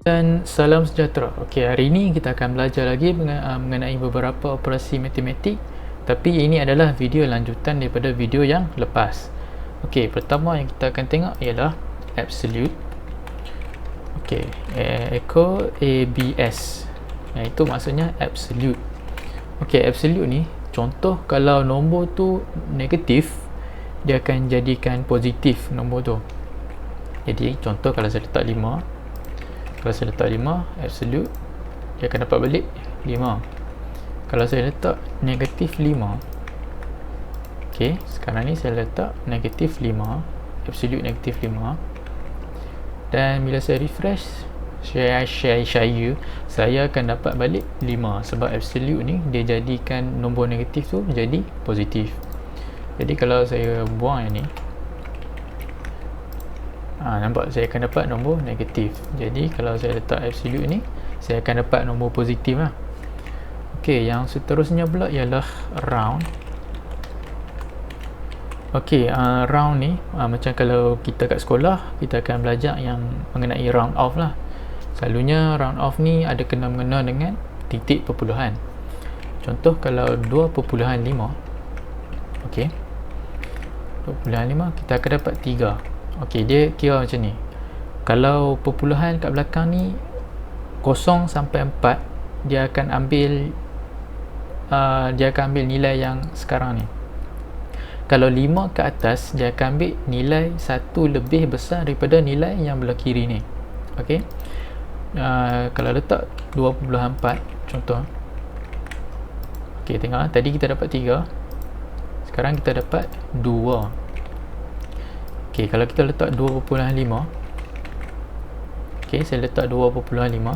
Dan salam sejahtera. Okey, hari ini kita akan belajar lagi mengenai beberapa operasi matematik, tapi ini adalah video lanjutan daripada video yang lepas. Okey, pertama yang kita akan tengok ialah absolute. Okey, equal ABS. Itu maksudnya absolute. Okey, absolute ni contoh kalau nombor tu negatif, dia akan jadikan positif nombor tu. Jadi contoh kalau saya letak 5, kalau saya letak 5 absolute, dia akan dapat balik 5. Kalau saya letak negatif 5, ok, sekarang ni saya letak negatif 5, absolute negatif 5, dan bila saya refresh, saya akan dapat balik 5, sebab absolute ni dia jadikan nombor negatif tu jadi positif. Jadi kalau saya buang yang ni, nampak saya akan dapat nombor negatif. Jadi kalau saya letak absolute ni, saya akan dapat nombor positif lah. Ok, yang seterusnya pula ialah round. Ok, round ni macam kalau kita kat sekolah, kita akan belajar yang mengenai round off lah. Selalunya round off ni ada kena-mengena dengan titik perpuluhan. Contoh kalau 2.5, ok, 2.5 kita akan dapat 3. ok, dia kira macam ni. Kalau perpuluhan kat belakang ni 0 sampai 4, dia akan ambil nilai yang sekarang ni. Kalau 5 ke atas, dia akan ambil nilai 1 lebih besar daripada nilai yang belah kiri ni. ok, kalau letak 2.4 contoh, ok, tengok tadi kita dapat 3, sekarang kita dapat 2. Ok, kalau kita letak 2.5, ok, saya letak 2.5,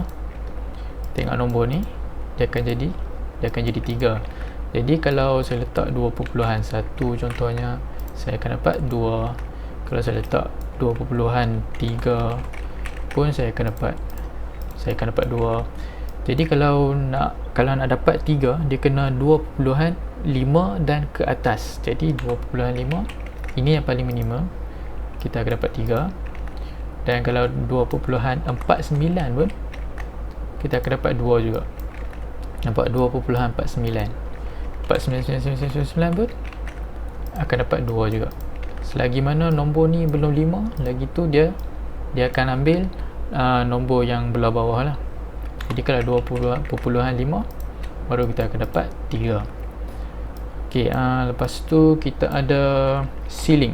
tengok nombor ni, dia akan jadi 3. Jadi kalau saya letak 2.1 contohnya, saya akan dapat 2. Kalau saya letak 2.3 pun saya akan dapat 2. Jadi kalau nak dapat 3, dia kena 2.5 dan ke atas. Jadi 2.5 ini yang paling minimum, kita akan dapat 3. Dan kalau 2.49 pun kita akan dapat 2 juga. Nampak 2.49, 4999 pun akan dapat 2 juga. Selagi mana nombor ni belum 5, lagi tu dia akan ambil nombor yang belah bawah lah. Jadi kalau 20.5 baru kita akan dapat 3. ok, lepas tu kita ada ceiling.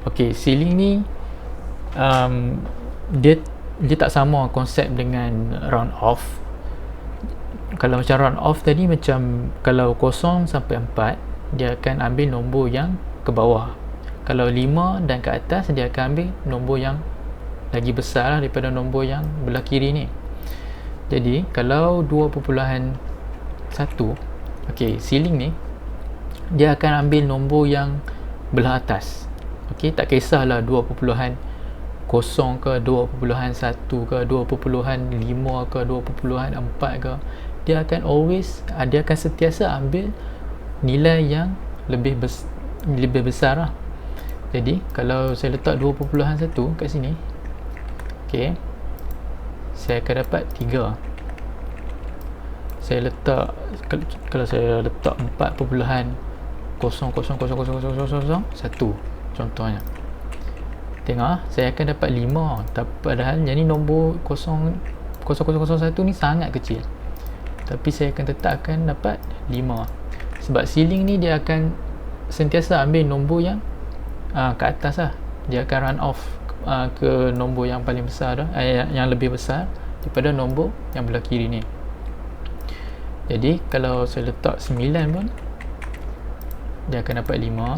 ok, ceiling ni dia tak sama konsep dengan round off. Kalau macam round off tadi, macam kalau 0 sampai 4, dia akan ambil nombor yang ke bawah. Kalau 5 dan ke atas, dia akan ambil nombor yang lagi besar lah daripada nombor yang belah kiri ni. Jadi kalau 2.1, ok, ceiling ni dia akan ambil nombor yang belah atas. ok, tak kisahlah 2.0 ke 2.1 ke 2.5 ke 2.4 ke, dia akan sentiasa ambil nilai yang lebih besar lah. Jadi kalau saya letak 2.1 kat sini, ok, saya akan dapat 3. Kalau saya letak 4.0000001 contohnya, tengok saya akan dapat 5. Padahal jadi nombor 0001 ni sangat kecil, tapi saya akan tetap akan dapat 5. Sebab ceiling ni dia akan sentiasa ambil nombor yang ke atas lah. Dia akan run off ke nombor yang paling besar dah, yang lebih besar daripada nombor yang belah kiri ni. Jadi kalau saya letak 9 pun, dia akan dapat 5.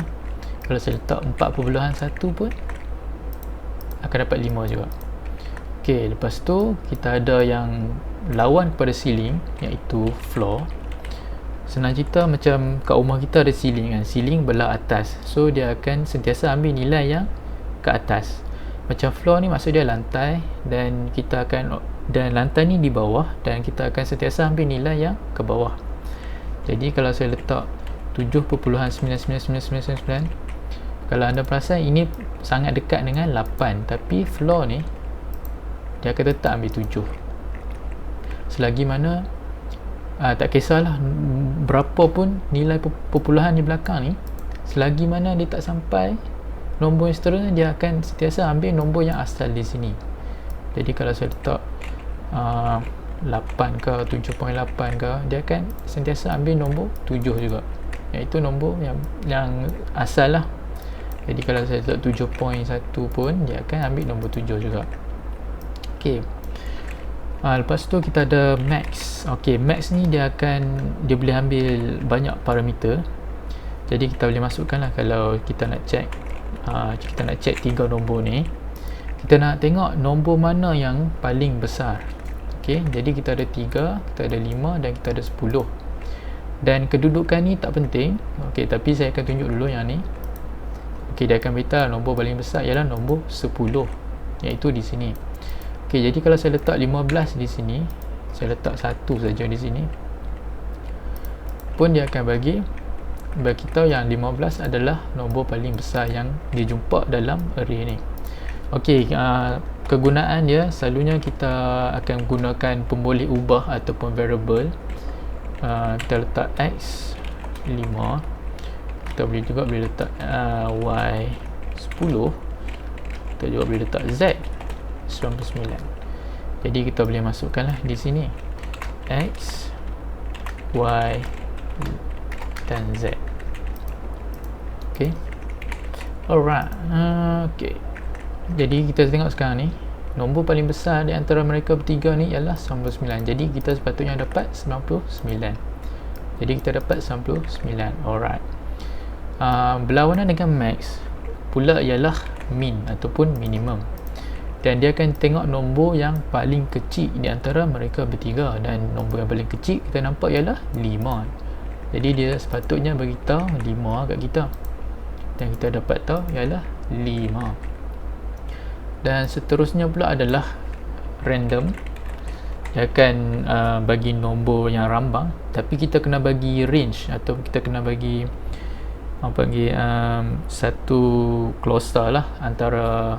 Kalau saya letak 4.1 pun akan dapat 5 juga. ok, lepas tu kita ada yang lawan kepada ceiling, iaitu floor. Senang cerita macam kat rumah kita ada ceiling kan, ceiling belah atas, so dia akan sentiasa ambil nilai yang ke atas. Macam floor ni maksud dia lantai, dan lantai ni di bawah, dan kita akan sentiasa ambil nilai yang ke bawah. Jadi kalau saya letak 7.99999, kalau anda perasan ini sangat dekat dengan 8, tapi floor ni dia akan tetap ambil 7 selagi mana tak kisahlah berapa pun nilai perpuluhan di belakang ni, selagi mana dia tak sampai nombor yang seterusnya, dia akan sentiasa ambil nombor yang asal di sini. Jadi kalau saya letak 8 ke 7.8 ke, dia akan sentiasa ambil nombor 7 juga, iaitu nombor yang asal lah. Jadi kalau saya letak 7.1 pun, dia akan ambil nombor 7 juga. ok, lepas tu kita ada max. ok, max ni dia boleh ambil banyak parameter. Jadi kita boleh masukkan lah, kalau kita nak check kita nak check 3 nombor ni, kita nak tengok nombor mana yang paling besar. ok, jadi kita ada 3, kita ada 5 dan kita ada 10. Dan kedudukan ni tak penting. ok, tapi saya akan tunjuk dulu yang ni. ok, dia akan beritahu nombor paling besar ialah nombor 10, iaitu di sini. ok, jadi kalau saya letak 15 di sini, saya letak 1 saja di sini pun, dia akan bagi tahu yang 15 adalah nombor paling besar yang dijumpa dalam array ni. ok, kegunaan dia selalunya kita akan gunakan pemboleh ubah ataupun variable. Kita letak x 5, kita boleh letak y 10, kita juga boleh letak z 99. jadi kita boleh masukkan lah di sini x, y dan z. ok, alright. ok, jadi kita tengok sekarang ni, nombor paling besar di antara mereka bertiga ni ialah 99. Jadi kita sepatutnya dapat 99. Jadi kita dapat 99. Alright. Berlawanan dengan max pula ialah min ataupun minimum. Dan dia akan tengok nombor yang paling kecil di antara mereka bertiga, dan nombor yang paling kecil kita nampak ialah 5. Jadi dia sepatutnya beritahu 5 kat kita. Dan kita dapat tahu ialah 5. Dan seterusnya pula adalah random. Dia akan bagi nombor yang rambang, tapi kita kena bagi range, atau kita kena bagi satu cluster lah, antara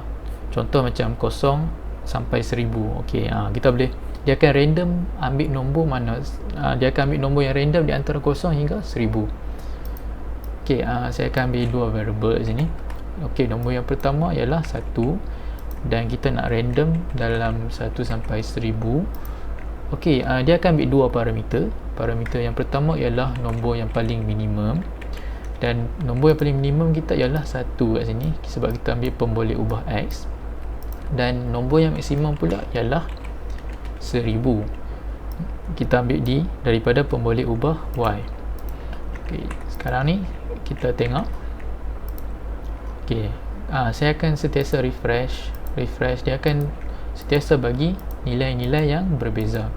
contoh macam 0 sampai 1000. ok, kita boleh, dia akan random ambil nombor mana, dia akan ambil nombor yang random di antara 0 hingga 1000. ok, saya akan ambil dua variable di sini. ok, nombor yang pertama ialah 1, dan kita nak random dalam 1 sampai 1000. ok, dia akan ambil dua parameter. Parameter yang pertama ialah nombor yang paling minimum, dan nombor yang paling minimum kita ialah 1 kat sini, sebab kita ambil pemboleh ubah x. Dan nombor yang maksimum pula ialah 1000, kita ambil daripada pemboleh ubah y. ok, sekarang ni kita tengok. ok, saya akan sentiasa refresh. Dia akan sentiasa bagi nilai-nilai yang berbeza,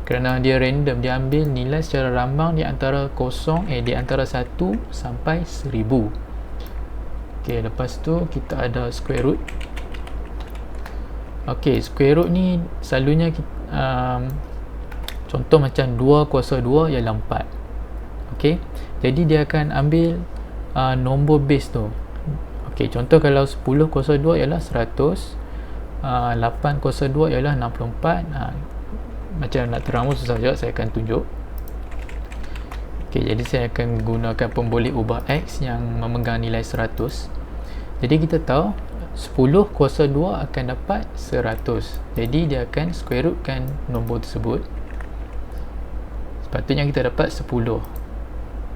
kerana dia random, dia ambil nilai secara rambang di antara di antara 1 sampai 1000. ok, lepas tu kita ada square root. ok, square root ni selalunya contoh macam 2 kuasa 2 ialah 4. ok, jadi dia akan ambil nombor base tu. ok, contoh kalau 10 kuasa 2 ialah 100, 8 kuasa 2 ialah 64. Macam nak terang pun susah juga, saya akan tunjuk. ok, jadi saya akan gunakan pemboleh ubah x yang memegang nilai 100. Jadi kita tahu 10 kuasa 2 akan dapat 100. Jadi dia akan square rootkan nombor tersebut. Sepatutnya kita dapat 10,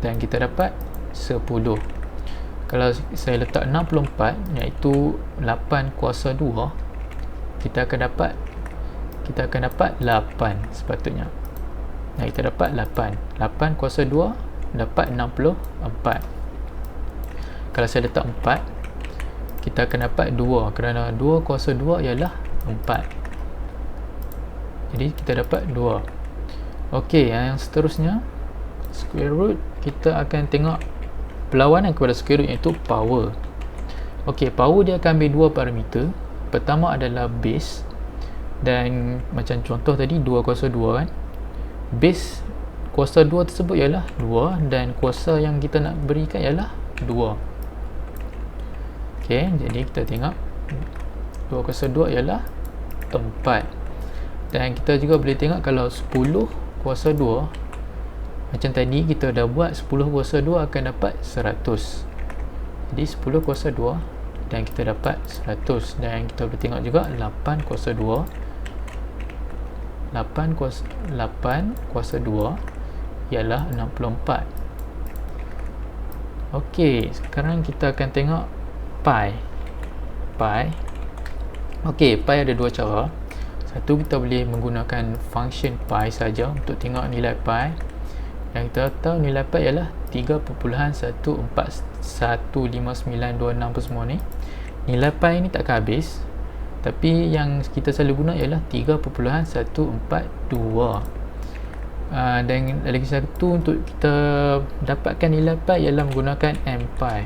dan kita dapat 10. Kalau saya letak 64, iaitu 8 kuasa 2, kita akan dapat 8 sepatutnya. Nah, kita dapat 8 kuasa 2 dapat 64. Kalau saya letak 4, kita akan dapat 2, kerana 2 kuasa 2 ialah 4. Jadi kita dapat 2. ok, yang seterusnya square root, kita akan tengok perlawanan kepada square root, iaitu power. ok, power dia akan ambil dua parameter. Pertama adalah base, dan macam contoh tadi 2 kuasa 2 kan, base kuasa 2 tersebut ialah 2, dan kuasa yang kita nak berikan ialah 2. ok, jadi kita tengok 2 kuasa 2 ialah Dan kita juga boleh tengok kalau 10 kuasa 2, macam tadi kita dah buat 10 kuasa 2 akan dapat 100. Jadi 10 kuasa 2 dan kita dapat 100. Dan kita boleh tengok juga 8 kuasa 2, 8 kuasa 2 ialah 64. Okey, sekarang kita akan tengok pi. Okey, pi ada dua cara. Satu, kita boleh menggunakan function pi saja untuk tengok nilai pi. Yang kita tahu nilai pi ialah 3.141596 per semua ni. Nilai pi ni takkan habis, tapi yang kita selalu guna ialah 3.142. Dan lagi satu untuk kita dapatkan nilai pi ialah menggunakan mpi.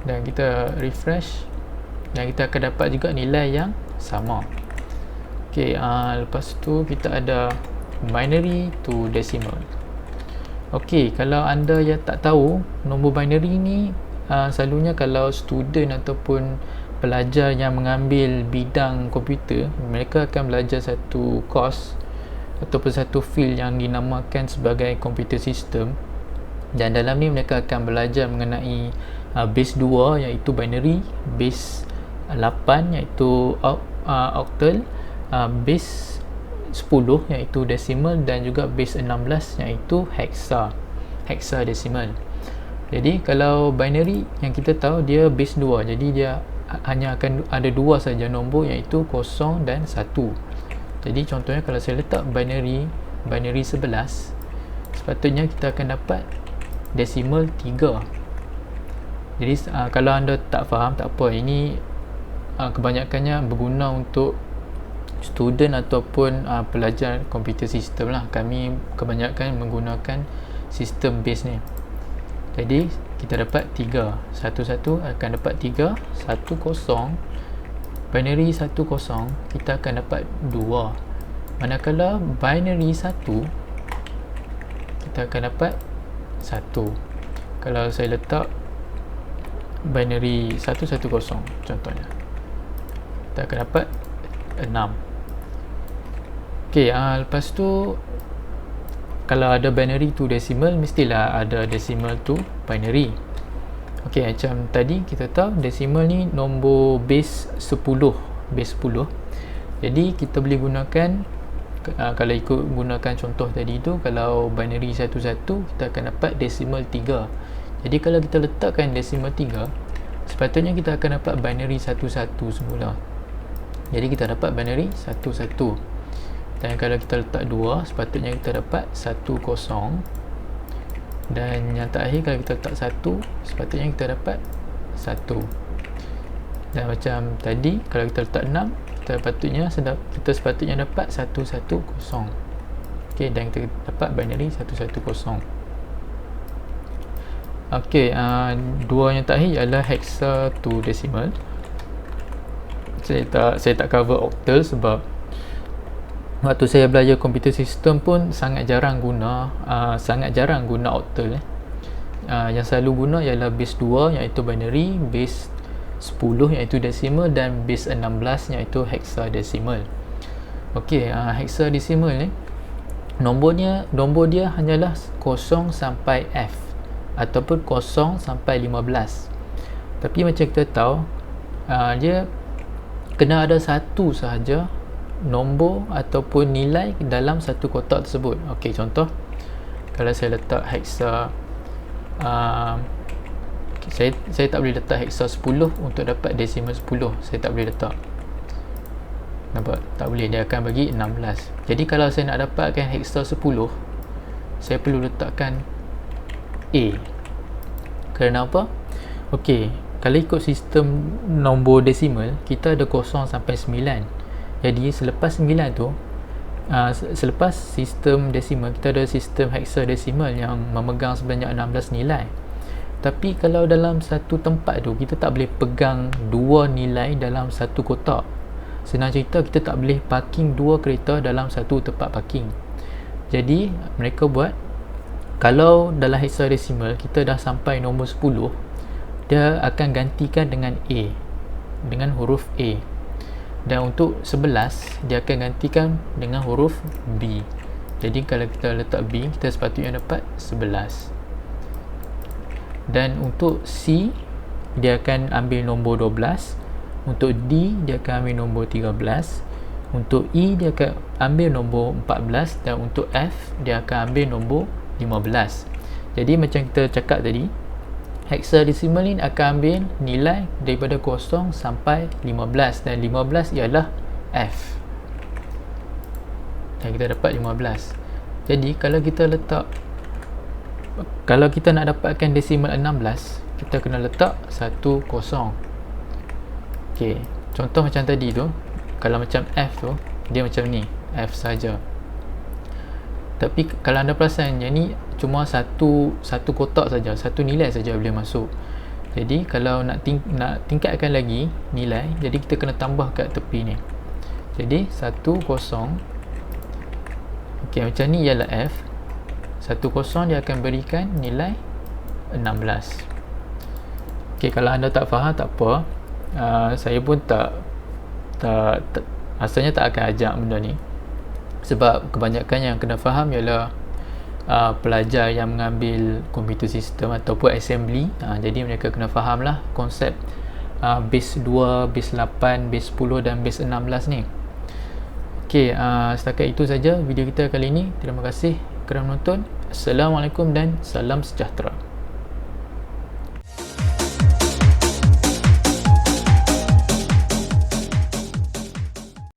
Dan kita refresh dan kita akan dapat juga nilai yang sama. Okey, lepas tu kita ada binary to decimal. Okey, kalau anda yang tak tahu nombor binary ni, selalunya kalau student ataupun pelajar yang mengambil bidang komputer, mereka akan belajar satu course ataupun satu field yang dinamakan sebagai computer system. Dan dalam ni mereka akan belajar mengenai base 2 iaitu binary, base 8 iaitu octal, base 10 iaitu decimal, dan juga base 16 iaitu hexadecimal. Jadi kalau binary yang kita tahu dia base 2, jadi dia hanya akan ada dua saja nombor iaitu 0 dan 1. Jadi contohnya kalau saya letak binary 11, sepatutnya kita akan dapat decimal 3. Jadi kalau anda tak faham, tak apa, ini kebanyakannya berguna untuk student ataupun pelajar computer system lah. Kami kebanyakan menggunakan sistem base ni. Jadi kita dapat 3, 11 akan dapat 3, 10 binary 10 kita akan dapat 2. Manakala binary 1 kita akan dapat 1. Kalau saya letak binary 110 contohnya, kita akan dapat 6. Okey, lepas tu kalau ada binary to decimal, mestilah ada decimal to binary. Okey, macam tadi kita tahu decimal ni nombor base 10, jadi kita boleh gunakan, kalau ikut gunakan contoh tadi tu, kalau binary 11 kita akan dapat decimal 3. Jadi kalau kita letakkan decimal 3, sepatutnya kita akan dapat binary 11 semula. Jadi kita dapat binary 11. Dan kalau kita letak 2, sepatutnya kita dapat 10. Dan yang terakhir kalau kita letak 1, sepatutnya kita dapat 1. Dan macam tadi kalau kita letak 6, kita sepatutnya dapat 110. Okey, dan kita dapat binary 110. Okey, dua yang terakhir ialah hexa to decimal. Saya tak cover octal sebab waktu saya belajar computer system pun sangat jarang guna octal. Yang selalu guna ialah base 2 iaitu binary, base 10 iaitu decimal, dan base 16 iaitu hexadecimal. Okey, hexadecimal ni nombor dia hanyalah 0 sampai F ataupun 0 sampai 15. Tapi macam kita tahu, dia kena ada satu sahaja nombor ataupun nilai dalam satu kotak tersebut. Okey, contoh kalau saya letak hexa, saya tak boleh letak hexa 10 untuk dapat decimal 10. Saya tak boleh letak. Nampak? Tak boleh, dia akan bagi 16. Jadi kalau saya nak dapatkan hexa 10, saya perlu letakkan A. Kerana apa? Okey, kalau ikut sistem nombor desimal, kita ada 0 sampai 9. Jadi selepas 9 tu, selepas sistem desimal, kita ada sistem hexadecimal yang memegang sebanyak 16 nilai. Tapi kalau dalam satu tempat tu, kita tak boleh pegang dua nilai dalam satu kotak. Senang cerita, kita tak boleh parking dua kereta dalam satu tempat parking. Jadi mereka buat, kalau dalam hexadecimal kita dah sampai nombor 10, dia akan gantikan dengan A. dengan huruf A. Dan untuk 11 dia akan gantikan dengan huruf B. Jadi kalau kita letak B, kita sepatutnya dapat 11. Dan untuk C, dia akan ambil nombor 12. Untuk D, dia akan ambil nombor 13. Untuk E, dia akan ambil nombor 14. Dan untuk F, dia akan ambil nombor 15. Jadi macam kita cakap tadi, hexadecimal ni akan ambil nilai daripada 0 sampai 15. Dan 15 ialah F. Dan kita dapat 15. Jadi kalau kita nak dapatkan desimal 16, kita kena letak 10. Okey, contoh macam tadi tu, kalau macam F tu, dia macam ni, F saja. Tapi kalau anda perasan, yang ni cuma satu kotak saja, satu nilai saja boleh masuk. Jadi kalau nak tingkatkan lagi nilai, jadi kita kena tambah kat tepi ni. Jadi 10. Okey, macam ni ialah F. 10 dia akan berikan nilai 16. Okey, kalau anda tak faham tak apa. Saya pun tak rasanya tak akan ajak benda ni, sebab kebanyakan yang kena faham ialah pelajar yang mengambil computer system ataupun assembly. Jadi mereka kena faham lah konsep base 2, base 8, base 10 dan base 16 ni. Okey, setakat itu saja video kita kali ini. Terima kasih kerana menonton. Assalamualaikum dan salam sejahtera.